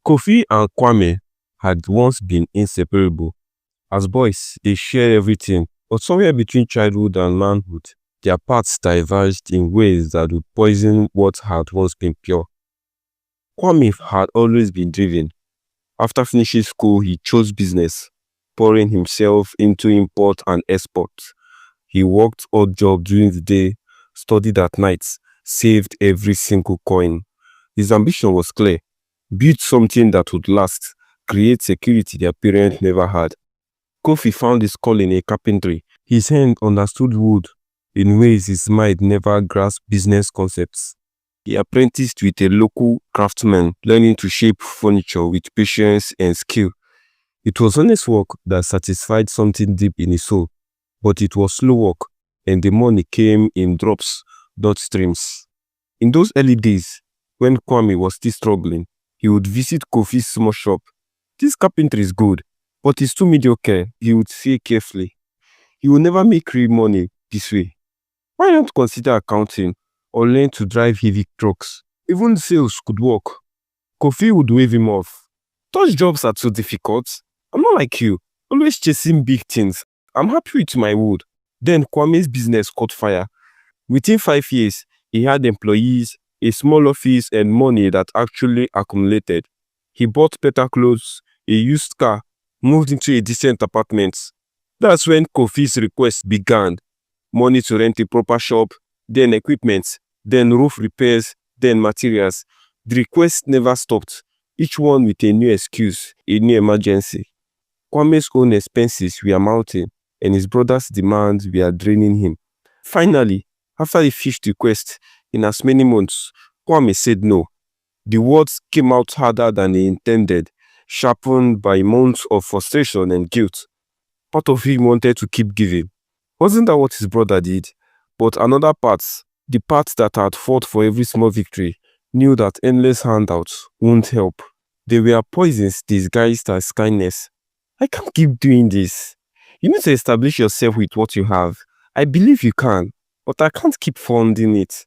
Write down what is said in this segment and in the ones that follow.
Kofi and Kwame had once been inseparable. As boys, they shared everything, but somewhere between childhood and manhood, their paths diverged in ways that would poison what had once been pure. Kwame had always been driven. After finishing school, he chose business, pouring himself into import and export. He worked odd jobs during the day, studied at night, saved every single coin. His ambition was clear: build something that would last, create security their parents never had. Kofi found his calling in carpentry. His hand understood wood in ways his mind never grasped business concepts. He apprenticed with a local craftsman, learning to shape furniture with patience and skill. It was honest work that satisfied something deep in his soul, but it was slow work, and the money came in drops, not streams. In those early days, when Kwame was still struggling, he would visit Kofi's small shop. "This carpentry is good, but it's too mediocre," he would say carefully. "You will never make real money this way. Why not consider accounting or learn to drive heavy trucks? Even sales could work." Kofi would wave him off. "Those jobs are too difficult. I'm not like you, always chasing big things. I'm happy with my wood." Then Kwame's business caught fire. Within 5 years, he had employees, a small office, and money that actually accumulated. He bought better clothes, a used car, moved into a decent apartment. That's when Kofi's request began. Money to rent a proper shop, then equipment, then roof repairs, then materials. The requests never stopped, each one with a new excuse, a new emergency. Kwame's own expenses were mounting, and his brother's demands were draining him. Finally, after the fifth request, in as many months, Kwame said no. The words came out harder than he intended, sharpened by months of frustration and guilt. Part of him wanted to keep giving. Wasn't that what his brother did? But another part, the part that had fought for every small victory, knew that endless handouts won't help. They were poisons disguised as kindness. "I can't keep doing this. You need to establish yourself with what you have. I believe you can, but I can't keep funding it."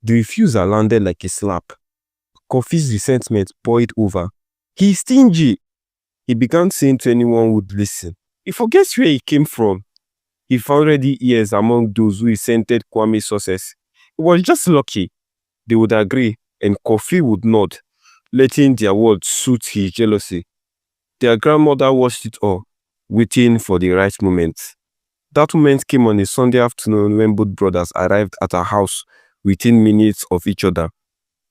The refusal landed like a slap. Kofi's resentment boiled over. "He's stingy," he began saying to anyone who would listen. "He forgets where he came from." He found ready ears among those who resented Kwame's success. "He was just lucky," they would agree, and Kofi would nod, letting their words suit his jealousy. Their grandmother watched it all, waiting for the right moment. That moment came on a Sunday afternoon when both brothers arrived at her house within minutes of each other.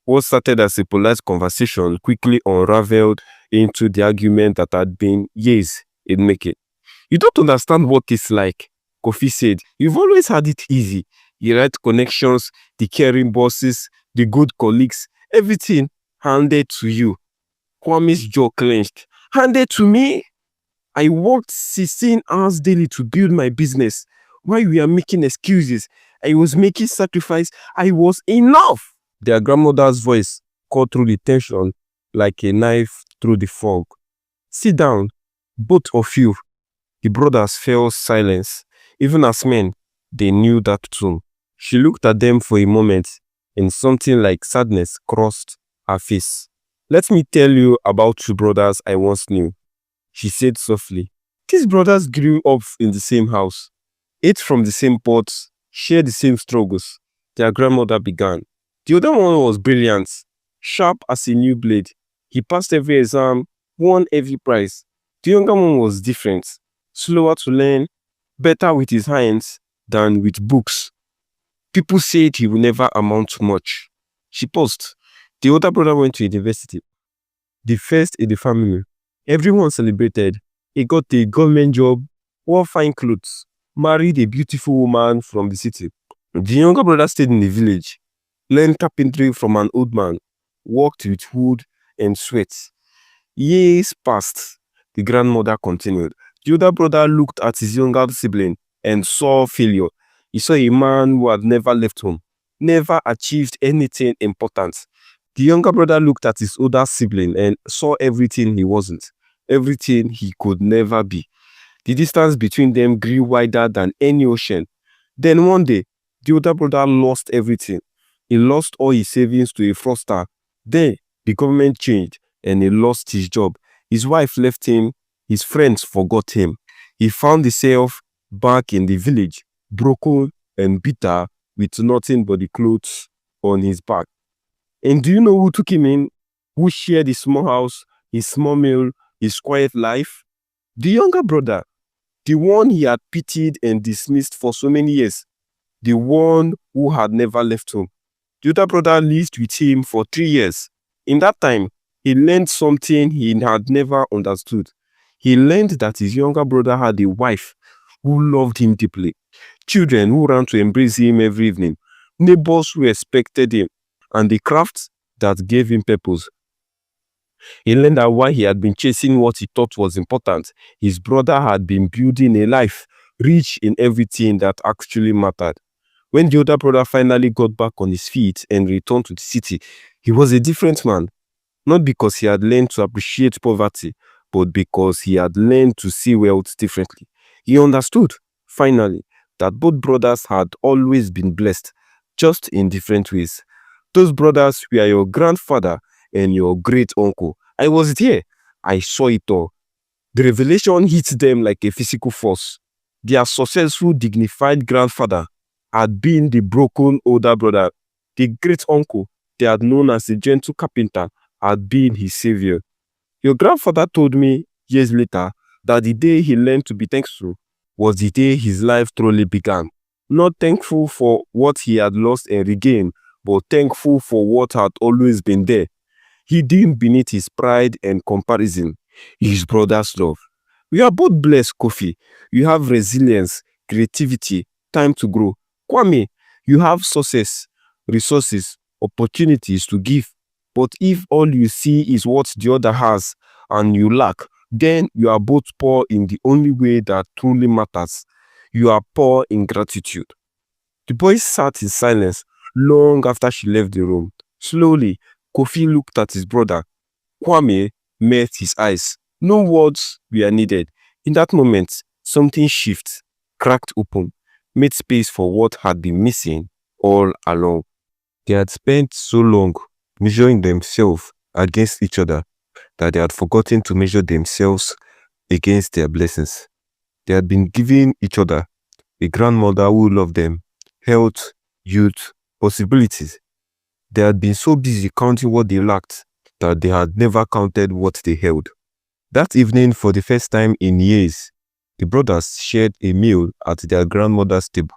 What started as a polite conversation quickly unraveled into the argument that had been years in making. "You don't understand what it's like," Kofi said. "You've always had it easy. The right connections, the caring bosses, the good colleagues, everything handed to you." Kwame's jaw clenched. "Handed to me? I worked 16 hours daily to build my business. While we are making excuses, I was making sacrifice. I was enough." Their grandmother's voice cut through the tension like a knife through the fog. "Sit down, both of you." The brothers fell silence. Even as men, they knew that tone. She looked at them for a moment, and something like sadness crossed her face. "Let me tell you about two brothers I once knew," she said softly. "These brothers grew up in the same house, ate from the same pots, shared the same struggles." Their grandmother began. "The other one was brilliant, sharp as a new blade. He passed every exam, won every prize. The younger one was different, slower to learn, better with his hands than with books. People said he would never amount to much." She paused. The older brother went to university, the first in the family. Everyone celebrated. He got a government job, wore fine clothes, married a beautiful woman from the city. The younger brother stayed in the village, learned carpentry from an old man, worked with wood and sweat. Years passed. The grandmother continued. The older brother looked at his younger sibling and saw failure. He saw a man who had never left home, never achieved anything important. The younger brother looked at his older sibling and saw everything he wasn't, everything he could never be. The distance between them grew wider than any ocean. Then one day, the older brother lost everything. He lost all his savings to a fraudster. Then the government changed, and he lost his job. His wife left him. His friends forgot him. He found himself back in the village, broken and bitter, with nothing but the clothes on his back. And do you know who took him in? Who shared his small house, his small meal, his quiet life? The younger brother, the one he had pitied and dismissed for so many years, the one who had never left home. The older brother lived with him for 3 years. In that time, he learned something he had never understood. He learned that his younger brother had a wife who loved him deeply, children who ran to embrace him every evening, neighbors who respected him, and the craft that gave him purpose. He learned that while he had been chasing what he thought was important, his brother had been building a life rich in everything that actually mattered. When the older brother finally got back on his feet and returned to the city, he was a different man. Not because he had learned to appreciate poverty, but because he had learned to see wealth differently. He understood, finally, that both brothers had always been blessed, just in different ways. Those brothers were your grandfather and your great uncle. I was there. I saw it all. The revelation hit them like a physical force. Their successful, dignified grandfather had been the broken older brother. The great uncle they had known as a gentle carpenter had been his savior. Your grandfather told me years later that the day he learned to be thankful was the day his life truly began. Not thankful for what he had lost and regained, but thankful for what had always been there. Hidden beneath his pride and comparison, his brother's love. We are both blessed, Kofi. You have resilience, creativity, time to grow. Kwame, you have success, resources, opportunities to give. But if all you see is what the other has and you lack, then you are both poor in the only way that truly matters. You are poor in gratitude. The boy sat in silence long after she left the room. Slowly, Kofi looked at his brother. Kwame met his eyes. No words were needed. In that moment, something shifted, cracked open, made space for what had been missing all along. They had spent so long measuring themselves against each other that they had forgotten to measure themselves against their blessings. They had been giving each other a grandmother who loved them, health, youth, possibilities. They had been so busy counting what they lacked that they had never counted what they held. That evening, for the first time in years, the brothers shared a meal at their grandmother's table,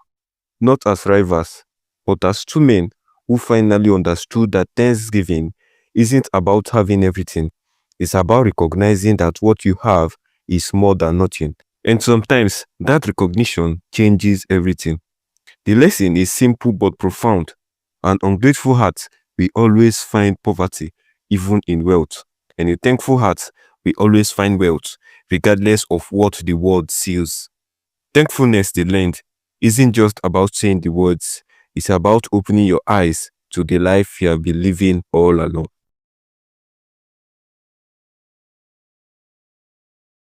not as rivals, but as two men who finally understood that Thanksgiving isn't about having everything. It's about recognizing that what you have is more than nothing. And sometimes that recognition changes everything. The lesson is simple but profound. An ungrateful heart will always find poverty, even in wealth. And a thankful heart will always find wealth, regardless of what the world sees. Thankfulness, they learned, isn't just about saying the words. It's about opening your eyes to the life you have been living all along.